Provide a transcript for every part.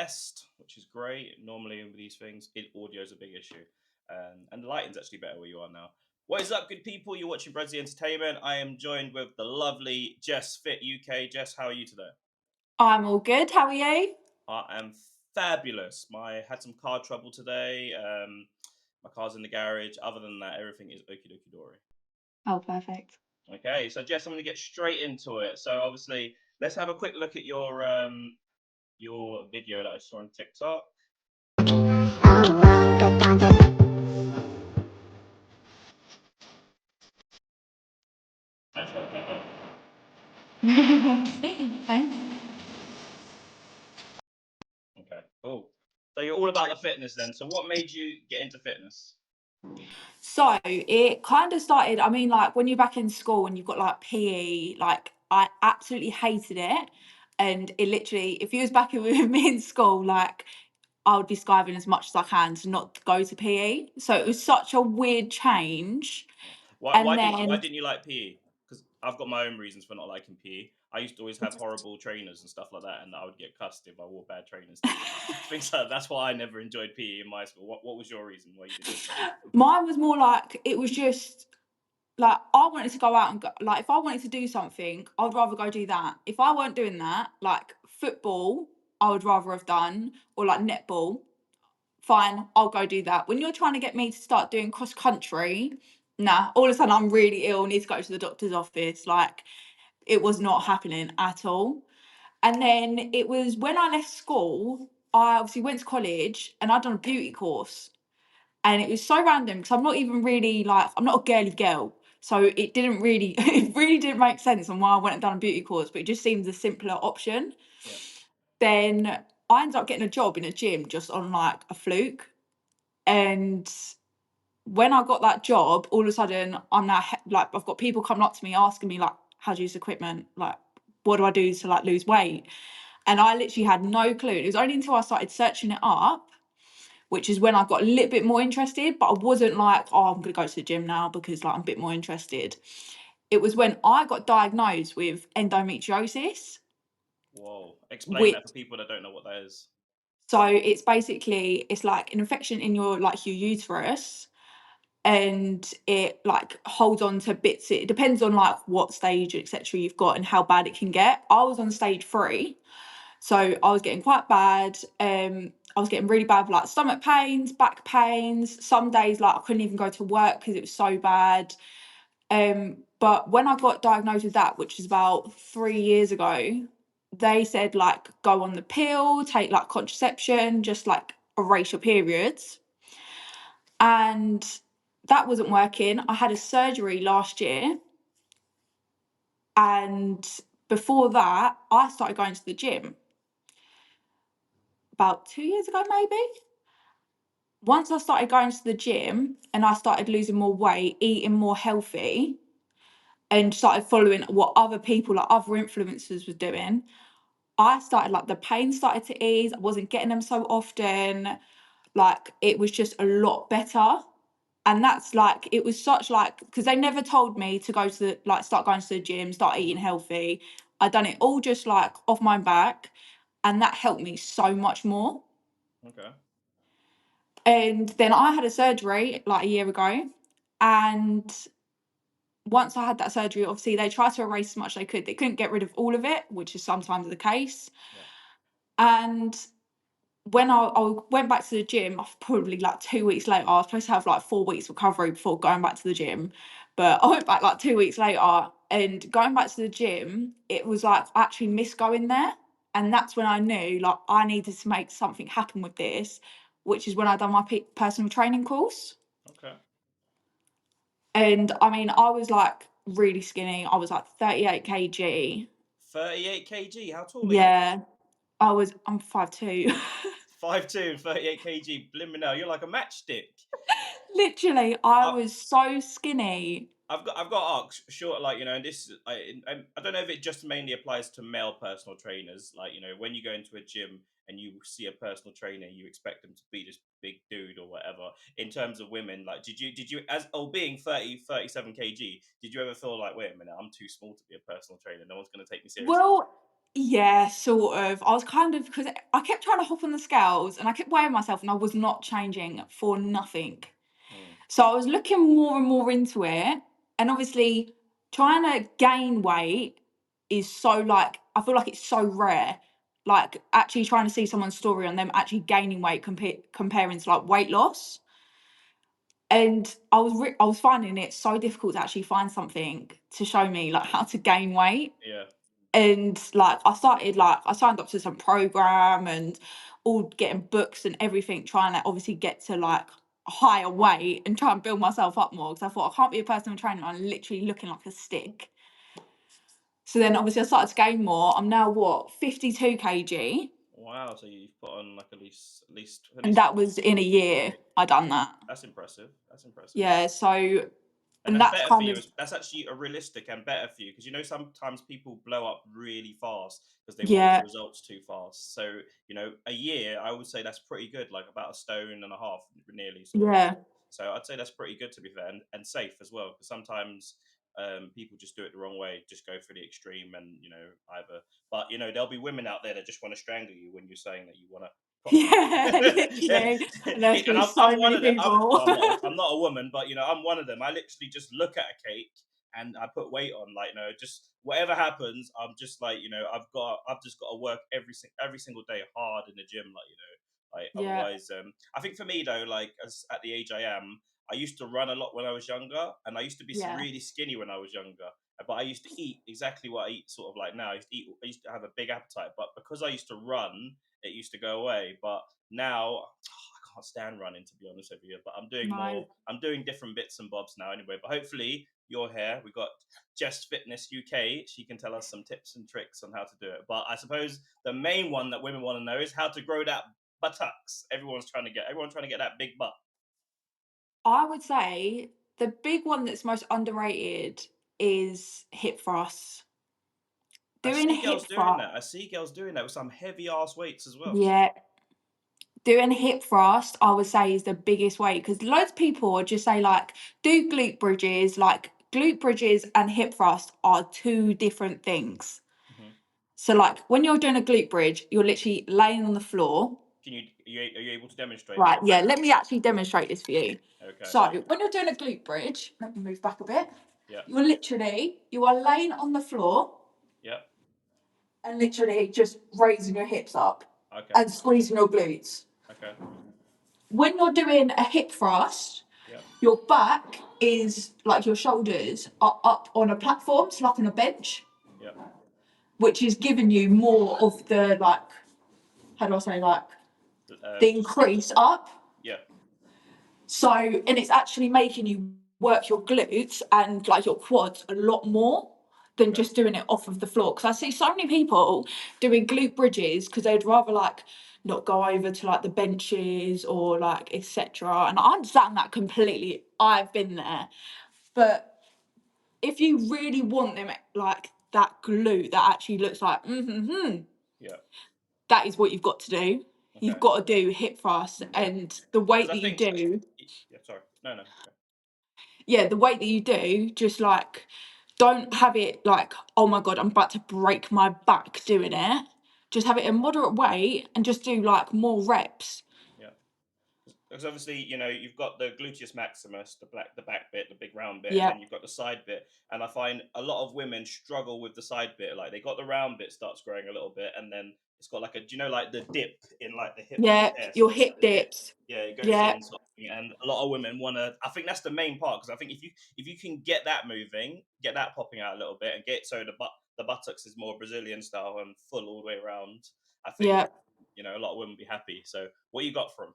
best, which is great. Normally with these things, audio is a big issue, and the lighting's actually better where you are now. What is up, good people? You're watching Bradley Entertainment. I am joined with the lovely Jess.fit.ukk. Jess, how are you today? I'm all good. How are you? I am fabulous. I had some car trouble today. My car's in the garage. Other than that, everything is okie dokie dory. Oh, perfect. Okay, so Jess, I'm going to get straight into it. So obviously, let's have a quick look at your video that I saw on TikTok. Thanks. Okay, cool. So you're all about the fitness then. So what made you get into fitness? So it kind of started, like when you're back in school and you've got like PE, like I absolutely hated it. And it literally, if you was back with me in school, like I would be skiving as much as I can to not go to PE. So it was such a weird change. Why And why didn't why then didn't you like PE? Because I've got my own reasons for not liking PE. I used to always have horrible trainers and stuff like that, and I would get cussed if I wore bad trainers too. Things like that. That's why I never enjoyed PE in my school. What was your reason why you didn't enjoy it? mine was more like it was just like I wanted to go out and go, like if I wanted to do something, I'd rather go do that. If I weren't doing that, like football, I would rather have done, or like netball, fine, I'll go do that. When you're trying to get me to start doing cross country, nah, all of a sudden I'm really ill, need to go to the doctor's office. Like it was not happening at all. And then it was when I left school, I obviously went to college and I'd done a beauty course. And it was so random because I'm not even really like I'm not a girly girl. So it didn't really it really didn't make sense on why I went and done a beauty course, but it just seemed the simpler option. Yeah. Then I ended up getting a job in a gym just on like a fluke. And when I got that job, all of a sudden I'm now like I've got people coming up to me asking me like, how do you use equipment? Like, what do I do to like lose weight? And I literally had no clue. It was only until I started searching it up, which is when I got a little bit more interested, but I wasn't like, oh, I'm gonna go to the gym now because like I'm a bit more interested. It was when I got diagnosed with endometriosis, Whoa. Explain which that for people that don't know what that is. so it's like an infection in your uterus, and it like holds on to bits. It depends on like what stage, etc. you've got and how bad it can get. I was on stage 3. So I was getting quite bad. I was getting really bad, like stomach pains, back pains. Some days, like I couldn't even go to work because it was so bad. But when I got diagnosed with that, which is about 3 years ago, they said like go on the pill, take like contraception, just like erase your periods. And that wasn't working. I had a surgery last year, and before that, I started going to the gym about 2 years ago, maybe. Once I started going to the gym and I started losing more weight, eating more healthy, and started following what other people, like other influencers, was doing, I started like the pain started to ease. I wasn't getting them so often. Like it was just a lot better. And that's like it was such like because they never told me to go to like start going to the gym, start eating healthy. I done it all just like off my back, and that helped me so much more. Okay. And then I had a surgery like a year ago. And once I had that surgery, obviously they tried to erase as much as they could. They couldn't get rid of all of it, which is sometimes the case. Yeah. And when I went back to the gym, probably like 2 weeks later, I was supposed to have like 4 weeks recovery before going back to the gym. But I went back like 2 weeks later, and going back to the gym, it was like I actually missed going there. And that's when I knew like I needed to make something happen with this, which is when I done my personal training course. Okay. And I mean, I was like really skinny. I was like 38 kg. 38 kg. How tall are you? Yeah, I'm 5'2". 5'2" and 38 kg. Blimmin' hell, you're like a matchstick. Literally, I I, was so skinny. I've got to ask, short, like, and this I don't know if it just mainly applies to male personal trainers. Like, when you go into a gym and you see a personal trainer, you expect them to be this big dude or whatever. In terms of women, like, did you as being 37 kg, did you ever feel like, wait a minute, I'm too small to be a personal trainer? No one's going to take me seriously. Well, Yeah, sort of. I was kind of, because I kept trying to hop on the scales and I kept weighing myself and I was not changing for nothing. Mm, So I was looking more and more into it. And obviously, trying to gain weight is so like, I feel like it's so rare. Like actually trying to see someone's story on them actually gaining weight comparing to like weight loss. And I was finding it so difficult to actually find something to show me like how to gain weight. yeah. And like I signed up to some program and all getting books and everything, trying to obviously get to like a higher weight and try and build myself up more, because I thought I can't be a personal trainer, I'm literally looking like a stick. So then obviously I started to gain more. I'm now what, 52 kg, Wow. So you've put on like at and least that was in a 50 year kg. I done that. That's impressive. That's impressive. Yeah, so And and that's that's better for kind you. of, That's actually a realistic and better for you because sometimes people blow up really fast because they want the yeah, results too fast. So a year I would say that's pretty good, like about a stone and a half, nearly sort of. yeah. So I'd say that's pretty good to be fair, and safe as well because sometimes people just do it the wrong way, just go for the extreme, and either. But there'll be women out there that just want to strangle you when you're saying that you want to put on Yeah, weight. literally. And there's And been I'm so one many of them. people. Well, I'm not a woman, but I'm one of them. I literally just look at a cake and I put weight on. Like, just whatever happens, I'm just like, I've just got to work every single day hard in the gym. Like, like Yeah, otherwise, I think for me though, like as at the age I am, I used to run a lot when I was younger, and I used to be yeah, really skinny when I was younger. But I used to eat exactly what I eat, sort of like now. I used to have a big appetite, but because I used to run, it used to go away. But now I can't stand running, to be honest with you. But no. I'm doing different bits and bobs now anyway. But hopefully you're here. We've got Jess.fit.ukk. She can tell us some tips and tricks on how to do it. But I suppose the main one that women want to know is how to grow that buttocks. Everyone's trying to get that big butt. I would say the big one that's most underrated is hip thrusts. I Doing a see girls hip doing thrust, that. I see girls doing that with some heavy ass weights as well. yeah, doing a hip thrust, I would say is the biggest way, because loads of people would just say like do glute bridges. Like glute bridges and hip thrust are two different things. Hmm. So like when you're doing a glute bridge, you're literally laying on the floor. Are you able to demonstrate Right, or? yeah, let me actually demonstrate this for you. Okay. So when you're doing a glute bridge, let me move back a bit. Yeah. You are laying on the floor Yeah. and literally just raising your hips up Okay. and squeezing your glutes. Okay. When you're doing a hip thrust, Yeah. your back is like your shoulders are up on a platform, so like on a bench, Yeah. which is giving you more of the like, how do I say, like the Just increase up. yeah. So, and it's actually making you work your glutes and like your quads a lot more than Okay. just doing it off of the floor. Because I see so many people doing glute bridges because they'd rather like not go over to like the benches or like etc. And I understand that completely. I've been there. But if you really want them like that glute that actually looks like Yeah. that is what you've got to do. You've Okay. got to do hip thrusts, Yeah. and the weight Because I that you think. do, Yeah. Sorry. No. No. Okay. yeah, the weight that you do, just like don't have it like, oh my god, I'm about to break my back doing it. Just have it a moderate weight and just do like more reps. Yeah. Because obviously, you've got the gluteus maximus, the back bit, the big round bit, and Yeah, then you've got the side bit. And I find a lot of women struggle with the side bit. Like they got the round bit starts growing a little bit, and then it's got like like the dip in like the hip yeah, chest. your It's like hip the dip. dips. Yeah, it goes Yeah, in sort of thing. And a lot of women want to. I think that's the main part because I think if you can get that moving, get that popping out a little bit, and get so the buttocks is more Brazilian style and full all the way around. I think yeah. a lot of women be happy. So what you got from?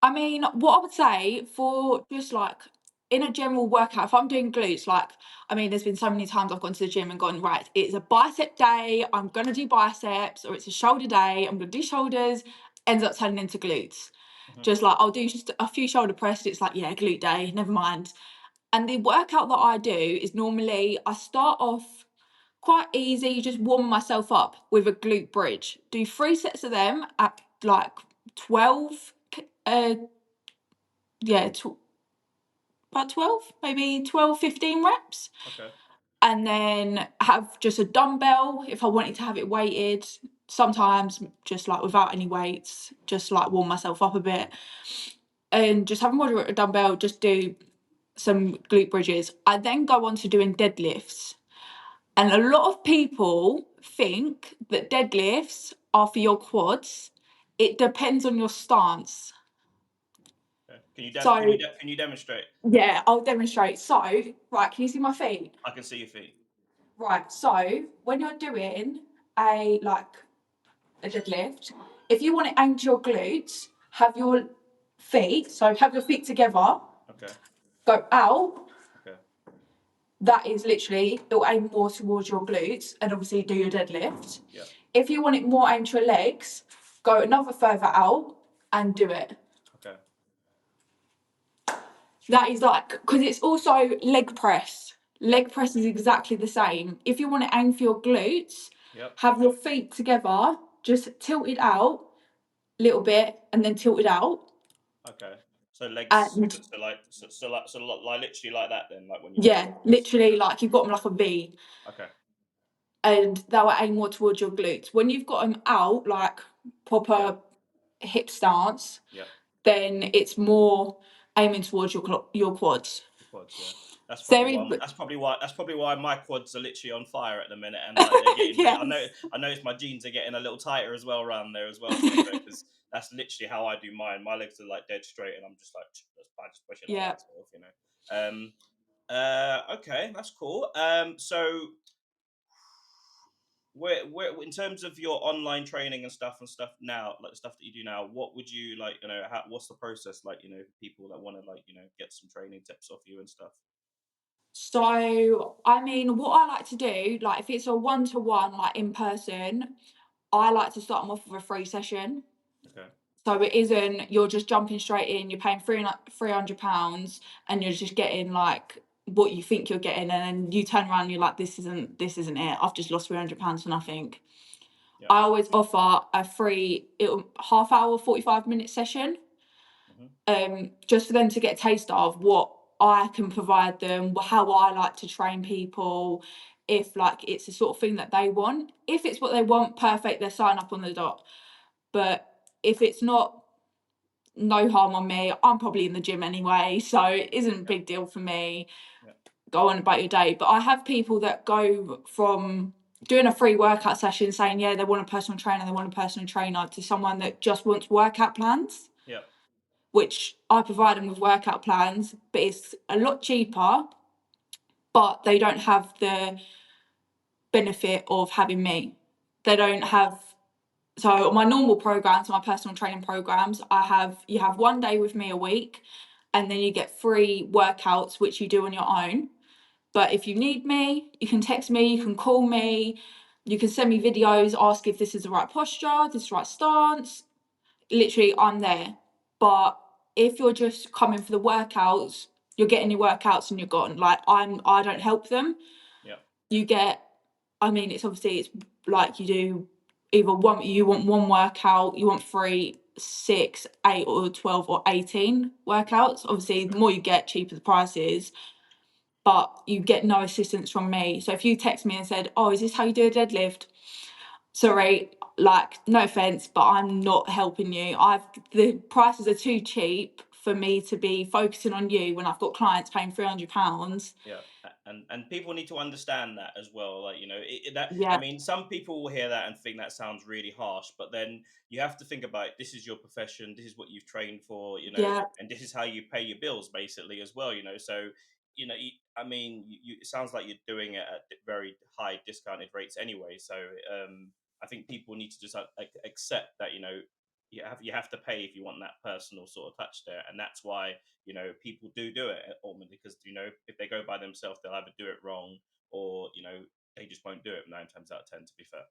I mean, what I would say for just like in a general workout, if I'm doing glutes, like, I mean, there's been so many times I've gone to the gym and gone, right, it's a bicep day, I'm going to do biceps, or it's a shoulder day, I'm going to do shoulders, ends up turning into glutes. Mhm. Just like I'll do just a few shoulder press, it's like, yeah, glute day, never mind. And the workout that I do is normally I start off quite easy, just warming myself up with a glute bridge. Do 3 sets of them at like 12 yeah, about 12, maybe 12, 15 reps. Okay. and then have just a dumbbell if I wanted to have it weighted. Sometimes just like without any weights, just like warm myself up a bit, and just have a moderate dumbbell, just do some glute bridges. I then go on to doing deadlifts. And a lot of people think that deadlifts are for your quads. It depends on your stance. Okay. So, Can you demonstrate? yeah, I'll demonstrate. So, right, can you see my feet? I can see your feet. Right, so when you're doing a a deadlift, if you want it aimed to your glutes, have your feet, so have your feet together, Okay. go out. Okay. That is literally, it'll aim more towards your glutes and obviously do your deadlift. Yeah. If you want it more aimed to your legs, go another further out and do it. Okay. That is like, because it's also leg press. Leg press is exactly the same. If you want to aim for your glutes, Yep. have your feet together, just tilted out a little bit and then tilted out. Okay. So legs, And like literally like that. Then, like when you're doing yeah, this. literally like you've got them like a V. Okay. And that will aim more towards your glutes. When you've got them out, like Yeah. proper hip stance, Yeah. then it's more aiming towards your quads. Your quads. Yeah. Very, That's probably why my quads are literally on fire at the minute, and like they're getting. yes, I noticed my jeans are getting a little tighter as well around there as well. To be fair, because that's literally how I do mine. My legs are like dead straight, and I'm just like, I just push it like yeah. that, sort of, you know. Okay, that's cool. So where in terms of your online training and stuff now, like the stuff that you do now, what would you like, you know, what's the process like, you know, for people that want to, like, you know, get some training tips off you and stuff? So, I mean, what I like to do, like if it's a one-to-one, like in person, I like to start them off with a free session. Okay. So it isn't you're just jumping straight in, you're paying £300 and you're just getting like what you think you're getting, and then you turn around and you're like, this isn't it. I've just lost £300 for nothing. Yeah. I always offer a free half hour, 45-minute session, Hmm. just for them to get a taste of what I can provide them, how I like to train people, if like it's the sort of thing that they want. If it's what they want, perfect, they sign up on the dot. But if it's not, no harm on me. I'm probably in the gym anyway, so it isn't a Yeah. big deal for me. Yeah. Go on about your day. But I have people that go from doing a free workout session saying, yeah, they want a personal trainer, they want a personal trainer, to someone that just wants workout plans, Yeah. which I provide them with workout plans, but it's a lot cheaper, but they don't have the benefit of having me. They don't Okay. have, so my normal programs, my personal training programs, you have 1 day with me a week, and then you get free workouts which you do on your own. But if you need me, you can text me, you can call me, you can send me videos, ask if this is the right posture, this is the right stance. Literally, I'm there. But if you're just coming for the workouts, you're getting your workouts and you're gone. Like I don't help them. Yeah. You get, I mean, it's like you do either you want one workout, you want three, 6, 8 or 12 or 18 workouts. Obviously the Okay. more you get, cheaper the price is, but you get no assistance from me. So if you text me and said, oh, is this how you do a deadlift? Sorry, like no offense, but I'm not helping you. The prices are too cheap for me to be focusing on you when I've got clients paying £300. Yeah, and people need to understand that as well. Like, you know, that I Yeah, mean, some people will hear that and think that sounds really harsh, but then you have to think about, this is your profession, this is what you've trained for, you know, yeah, and this is how you pay your bills, basically, as well. You know, so you know, I mean, it sounds like you're doing it at very high discounted rates anyway. So I think people need to just accept that, you know, you have to pay if you want that personal sort of touch there, and that's why, you know, people do it ultimately, because, you know, if they go by themselves, they'll either do it wrong, or, you know, they just won't do it 9 times out of 10, to be fair.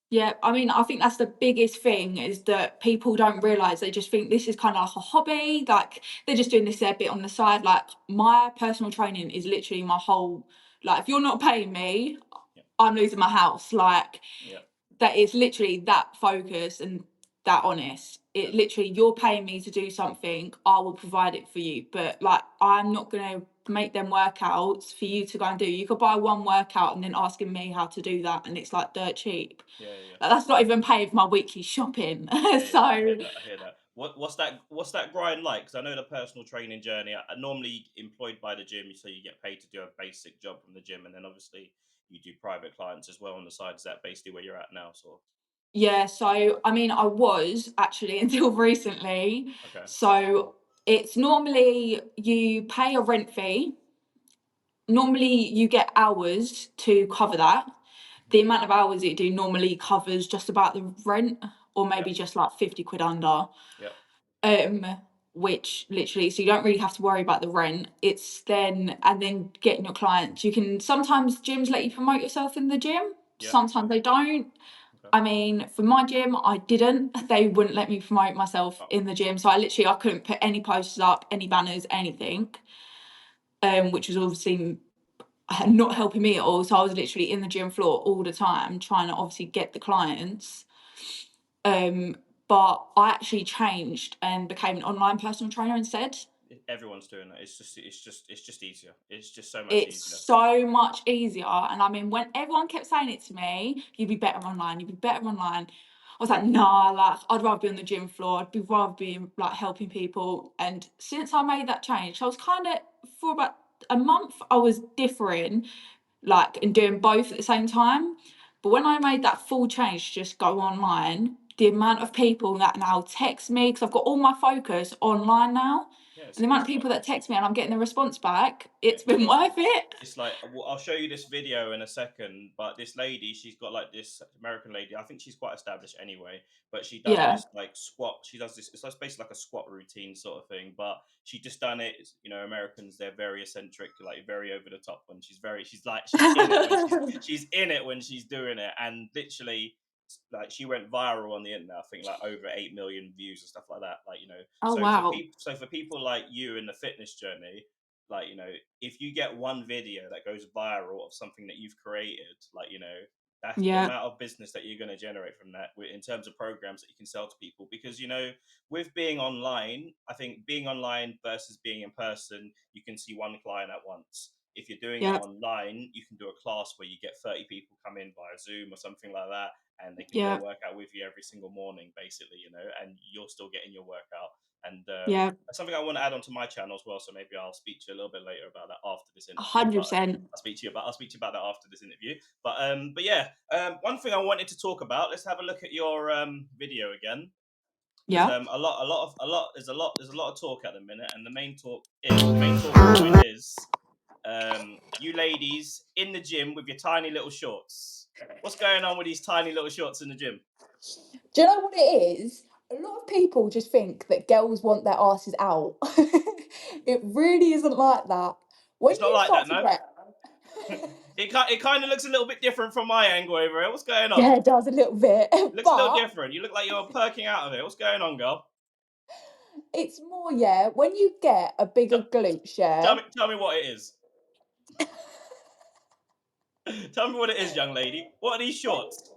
yeah. I mean, I think that's the biggest thing, is that people don't realise, they just think this is kind of like a hobby, like they're just doing this there bit on the side. Like my personal training is literally my whole, like if you're not paying me, Yeah. I'm losing my house. Like Yeah. that is literally that focused and that honest. It literally, you're paying me to do something, I will provide it for you. But like, I'm not gonna make them workouts for you to go and do. You could buy one workout and then asking me how to do that, and it's like dirt cheap. Yeah, yeah, yeah. Like that's not even paying for my weekly shopping. Yeah, yeah, I hear So that. I hear that. What's that grind like? Because I know the personal training journey. I normally employed by the gym, so you get paid to do a basic job from the gym, and then obviously you do private clients as well on the side. Is that basically where you're at now? So yeah, so I mean, I was actually until recently. okay, So it's normally you pay a rent fee. Normally, you get hours to cover that. mhm, The amount of hours that you do normally covers just about the rent, or yep, maybe just like 50 quid under. yep, Um, which literally, so you don't really have to worry about the rent. It's then, and then getting your clients. You can sometimes gyms let you promote yourself in the gym, yep. sometimes they don't. Okay. I mean, for my gym, I didn't. They wouldn't let me promote myself Oh, in the gym. So I couldn't put any posters up, any banners, anything. Which was obviously not helping me at all. So I was literally in the gym floor all the time trying to obviously get the clients. Um, but I actually changed and became an online personal trainer instead. everyone's doing that. It's just easier. It's just so much It's easier. so much easier. And I mean, when everyone kept saying it to me, you'd be better online, you'd be better online. I was like, nah, like I'd rather be on the gym floor. Rather be like helping people. And since I made that change, I was kind of for about a month, I was differing, like and doing both at the same time. But when I made that full change to just go online, the amount of people that now text me, because I've got all my focus online now, Yeah, and the amount of people that text me and I'm getting the response back, yeah, it's been worth it. it's like well, I'll show you this video in a second, but this lady, she's got like this American lady. I think she's quite established anyway, but she does Yeah. this like squat. She does this. It's like basically like a squat routine sort of thing, but she just done it. Americans, they're very eccentric, like very over the top. When she's in it when she's in it when she's doing it, and literally. Like she went viral on the internet, I think like over 8 million views and stuff like that. Like Oh wow. so for people like you in the fitness journey, like if you get one video that goes viral of something that you've created, like that's the Yeah. amount of business that you're going to generate from that in terms of programs that you can sell to people. Because with being online, I think being online versus being in person, you can see one client at once. If you're doing it Yeah. online, you can do a class where you get 30 people come in via Zoom or something like that, and they can do a Yeah. workout with you every single morning, basically, and you're still getting your workout. And Yeah. that's something I want to add onto my channel as well. So maybe I'll speak to you a little bit later about that after this interview. But 100%. I'll speak to you about that after this interview. But yeah, one thing I wanted to talk about. Let's have a look at your video again, because Yeah. there's a lot of talk at the minute, and the main talking point is you ladies in the gym with your tiny little shorts. What's going on with these tiny little shorts in the gym? Do you know what it is? A lot of people just think that girls want their asses out. It really isn't like that. When It's not you like start that, to no. get, It kind of looks a little bit different from my angle over here. What's going on? yeah, it does a little bit, It looks a little but different. You look like you're perking out of it. What's going on, girl? it's more, yeah, when you get a bigger Tell, glute, tell yeah. me, tell me what it is. Tell me what it is, young lady. What are these When shorts?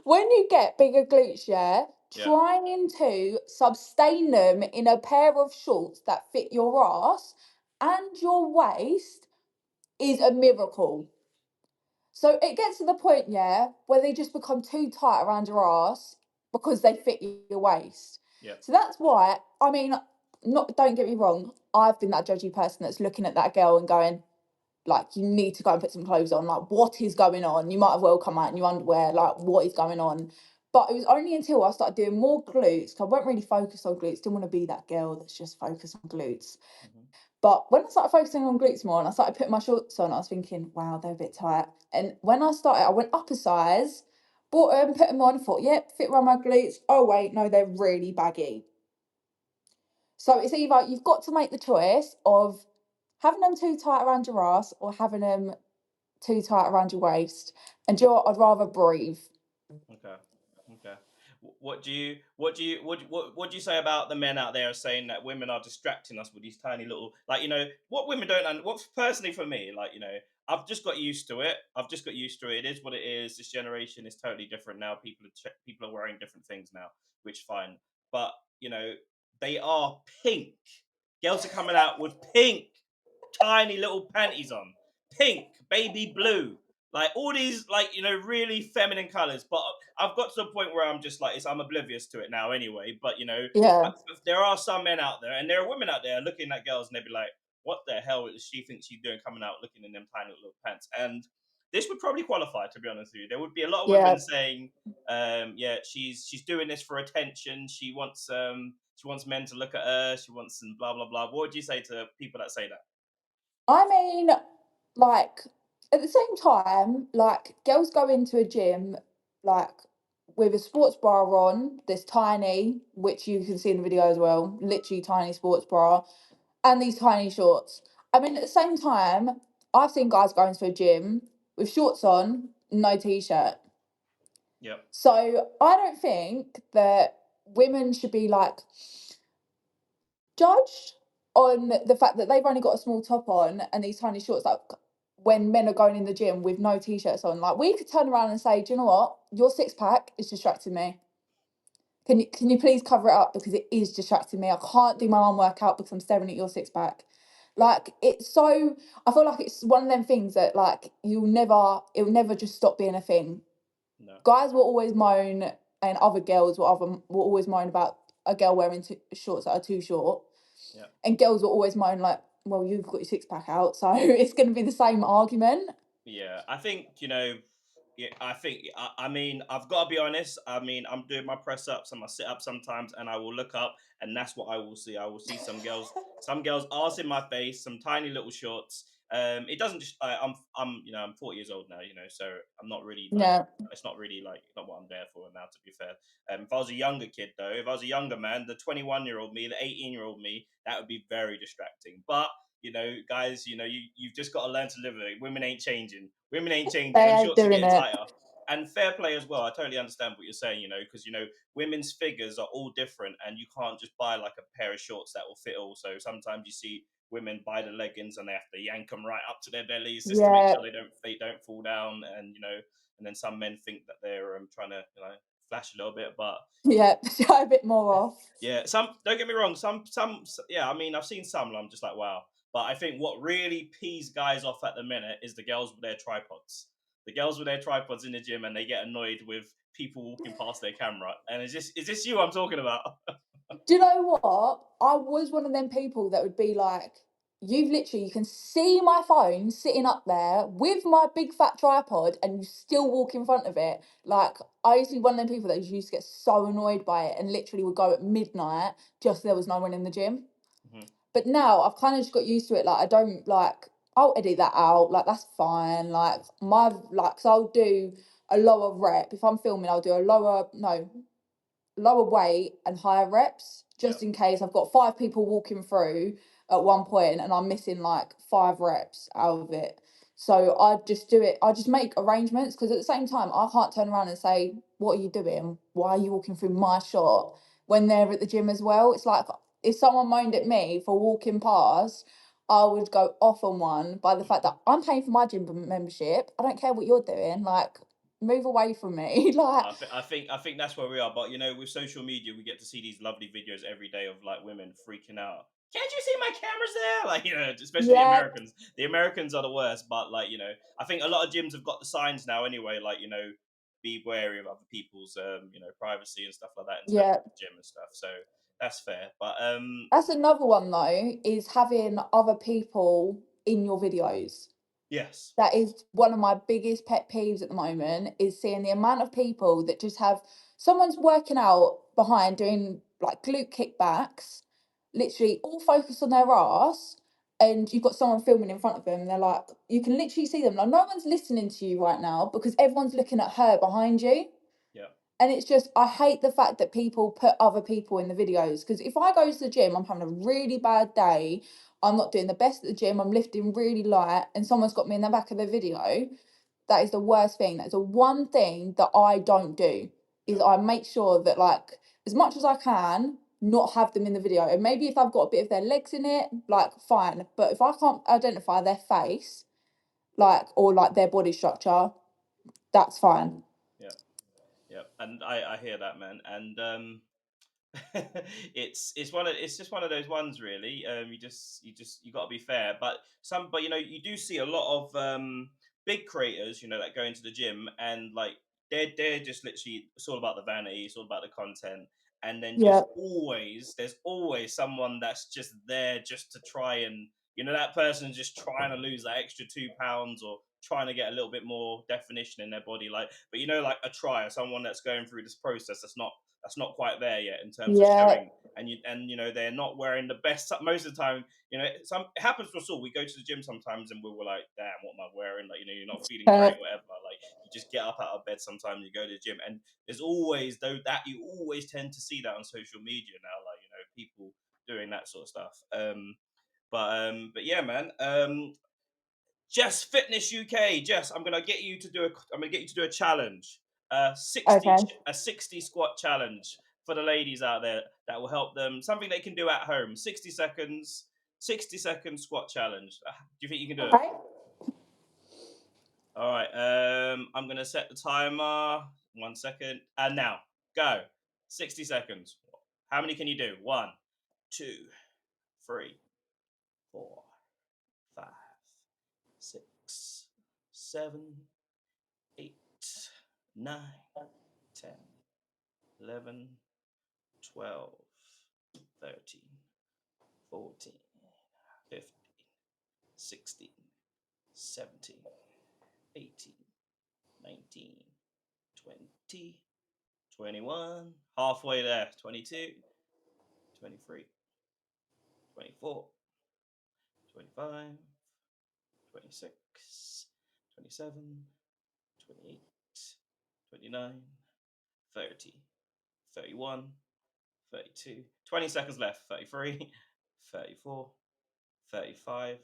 when you get bigger glutes, yeah, Yeah, trying to sustain them in a pair of shorts that fit your ass and your waist is a miracle. So it gets to the point, yeah, where they just become too tight around your ass because they fit your waist. yeah. So that's why, I mean, not don't get me wrong, I've been that judgy person that's looking at that girl and going, like, you need to go and put some clothes on. Like, what is going on? You might as well come out in your underwear. Like, what is going on? But it was only until I started doing more glutes, 'cause I wasn't really focused on glutes, didn't want to be that girl that's just focused on glutes. Mhm. But when I started focusing on glutes more and I started putting my shorts on, I was thinking, wow, they're a bit tight. And when I started, I went up a size, bought them, put them on, thought, yep, fit around my glutes. Oh, wait, no, they're really baggy. So it's either you've got to make the choice of having them too tight around your ass or having them too tight around your waist. And do you know what? I'd rather breathe. Okay. Okay. What do you say about the men out there saying that women are distracting us with these tiny little, like, what women don't what personally for me, like, I've just got used to it. I've just got used to it. It is what it is. This generation is totally different now. People are wearing different things now, which fine. But, they are pink. Girls are coming out with pink. tiny little panties on, pink, baby blue, like all these like really feminine colors. But I've got to the point where I'm just like I'm oblivious to it now anyway. But Yeah, there are some men out there and there are women out there looking at girls and they'd be like, what the hell is she thinks she's doing coming out looking in them tiny little pants? And this would probably qualify, to be honest with you. There would be a lot of yeah. women saying, yeah, she's doing this for attention. She wants men to look at her. She wants some blah blah blah. What would you say to people that say that? I mean, like, at the same time, like, girls go into a gym, like, with a sports bra on, this tiny, which you can see in the video as well, literally tiny sports bra, and these tiny shorts. I mean, at the same time, I've seen guys go into a gym with shorts on, no t-shirt. Yep. So I don't think that women should be like judged on the fact that they've only got a small top on and these tiny shorts, like when men are going in the gym with no t-shirts on. Like we could turn around and say, do you know what, your six pack is distracting me, can you please cover it up because it is distracting me, I can't do my arm workout because I'm staring at your six pack. Like it's so, I feel like it's one of them things that like it'll never just stop being a thing. No. Guys will always moan, and other girls will always moan about a girl wearing shorts that are too short, Yeah. and girls will always moan like, well, you've got your six pack out, so it's going to be the same argument. Yeah, I think yeah, I think I mean I've got to be honest. I mean I'm doing my press ups and my sit ups sometimes, and I will look up, and that's what I will see. I will see some girls arse in my face, some tiny little shorts. It doesn't just I'm I'm 40 years old now, so I'm not really like Yeah, it's not really like not what I'm there for now. To be fair, if I was a younger kid though, if I was a younger man, the 21-year-old me, the 18-year-old me, that would be very distracting. But guys, you've just got to learn to live with it. Women ain't changing. Women ain't changing. they Them ain't shorts are doing getting it. tighter. And fair play as well. I totally understand what you're saying, because women's figures are all different, and you can't just buy like a pair of shorts that will fit all. So sometimes you see women buy the leggings and they have to yank them right up to their bellies just to make Yeah, sure they don't fall down. And and then some men think that they're trying to flash a little bit, but yeah. Show a bit more off. yeah, some don't get me wrong. Yeah. I mean, I've seen some. And I'm just like, wow. But I think what really pees guys off at the minute is the girls with their tripods. The girls with their tripods in the gym, and they get annoyed with people walking past their camera. And is this you I'm talking about? Do you know what? I was one of them people that would be like, you can see my phone sitting up there with my big fat tripod and you still walk in front of it. Like, I used to be one of them people that used to get so annoyed by it and literally would go at midnight just so there was no one in the gym. Mhm. But now I've kind of just got used to it. Like, I don't like, I'll edit that out. Like, that's fine. Like, so I'll do a lower rep. If I'm filming, I'll do a lower weight and higher reps Yeah, just in case I've got five people walking through at one point and I'm missing like five reps out of it. So I just do it, I just make arrangements because at the same time, I can't turn around and say, what are you doing? Why are you walking through my shot when they're at the gym as well? It's like if someone moaned at me for walking past, I would go off on one by the fact that I'm paying for my gym membership. I don't care what you're doing. Like, move away from me. Like, I think that's where we are. But with social media, we get to see these lovely videos every day of like women freaking out. Can't you see my cameras there? Like especially the yeah, Americans. The Americans are the worst. But like I think a lot of gyms have got the signs now anyway. Like be wary of other people's privacy and stuff like that in terms yeah. of the gym and stuff. So that's fair. But That's another one though, is having other people in your videos. yes, That is one of my biggest pet peeves at the moment, is seeing the amount of people that just have someone's working out behind doing like glute kickbacks, literally all focused on their ass, and you've got someone filming in front of them, and they're like, you can literally see them. Like no one's listening to you right now because everyone's looking at her behind you. yeah, And it's just, I hate the fact that people put other people in the videos. Because if I go to the gym, I'm having a really bad day, I'm not doing the best at the gym, I'm lifting really light, and someone's got me in the back of the video, that is the worst thing. That's the one thing that I don't do, is yeah, I make sure that, like, as much as I can, not have them in the video. And maybe if I've got a bit of their legs in it, like, fine. But if I can't identify their face, like, or like their body structure, that's fine. yeah, yeah. And I hear that, man. And It's just one of those ones really. You got to be fair, but you do see a lot of big creators, that go into the gym and like they're just literally, it's all about the vanity, it's all about the content, and then Yeah. there's always someone that's just there just to try and, that person's just trying to lose that extra 2 pounds or trying to get a little bit more definition in their body, like, but like a try or someone that's going through this process that's not quite there yet in terms of Yeah. showing, they're not wearing the best most of the time. Some it happens to us all. We go to the gym sometimes and we're like, damn, what am I wearing? Like, you're not feeling Uh, great, whatever. Like, you just get up out of bed sometimes, you go to the gym, and there's always, though, that you always tend to see that on social media now, like, people doing that sort of stuff. But yeah, man. Jess Fitness UK. Jess, I'm gonna get you to do a challenge. A 60 okay. a 60 squat challenge for the ladies out there that will help them. Something they can do at home. 60 seconds. 60-second squat challenge. Do you think you can do it? Okay. All right. I'm gonna set the timer. 1 second. And now, go. 60 seconds. How many can you do? One, two, three, four, five, six, seven, 8, 9, 10, 11, 12, 13, 14, 15, 16, 17, 18, 19, 20, 21. Halfway there. 22, 23, 24, 25, 26, 27, 28, 29, 30, 31, 32, 20 seconds left. 33, 34, 35,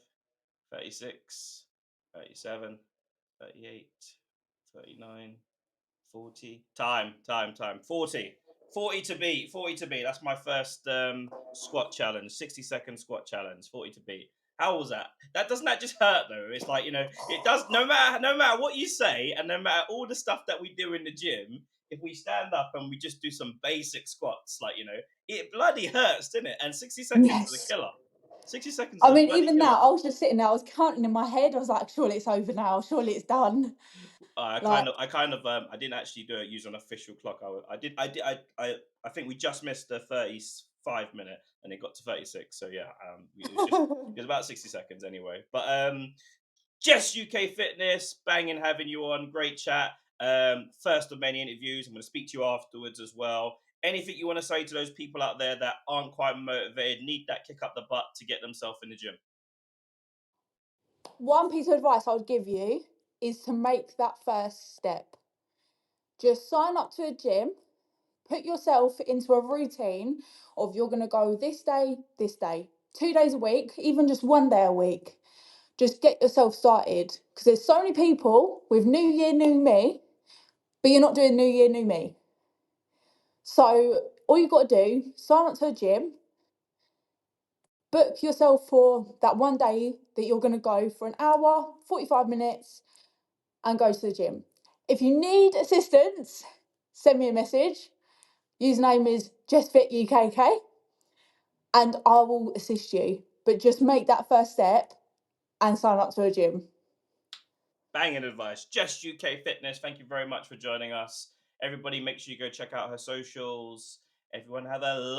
36, 37, 38, 39, 40. Time. 40. 40 to beat. 40 to beat. That's my first squat challenge. 60-second squat challenge. 40 to beat. How was that? Doesn't that just hurt though? It's like, it does, no matter what you say, and no matter all the stuff that we do in the gym, if we stand up and we just do some basic squats, like, it bloody hurts, doesn't it? And 60 seconds is a Yes. killer. 60 seconds I is a mean, bloody even killer. now, I was just sitting there, I was counting in my head. I was like, surely it's over now. Surely it's done. Like, I didn't actually do it using an official clock. I think we just missed the 35 minute, and it got to 36. So yeah, it was about 60 seconds anyway. But Jess UK Fitness, banging having you on. Great chat. First of many interviews. I'm going to speak to you afterwards as well. Anything you want to say to those people out there that aren't quite motivated, need that kick up the butt to get themselves in the gym? one piece of advice I would give you is to make that first step. Just sign up to a gym, put yourself into a routine of you're going to go this day, 2 days a week, even just 1 day a week. Just get yourself started because there's so many people with New Year, New Me, but you're not doing New Year, New Me. So all you've got to do, sign up to a gym, book yourself for that 1 day that you're going to go for an hour, 45 minutes, and go to the gym. If you need assistance, send me a message. Username is Jess.fit.ukk, and I will assist you. But just make that first step and sign up to a gym. Banging advice. Just UK Fitness, thank you very much for joining us. Everybody, make sure you go check out her socials. Everyone, have a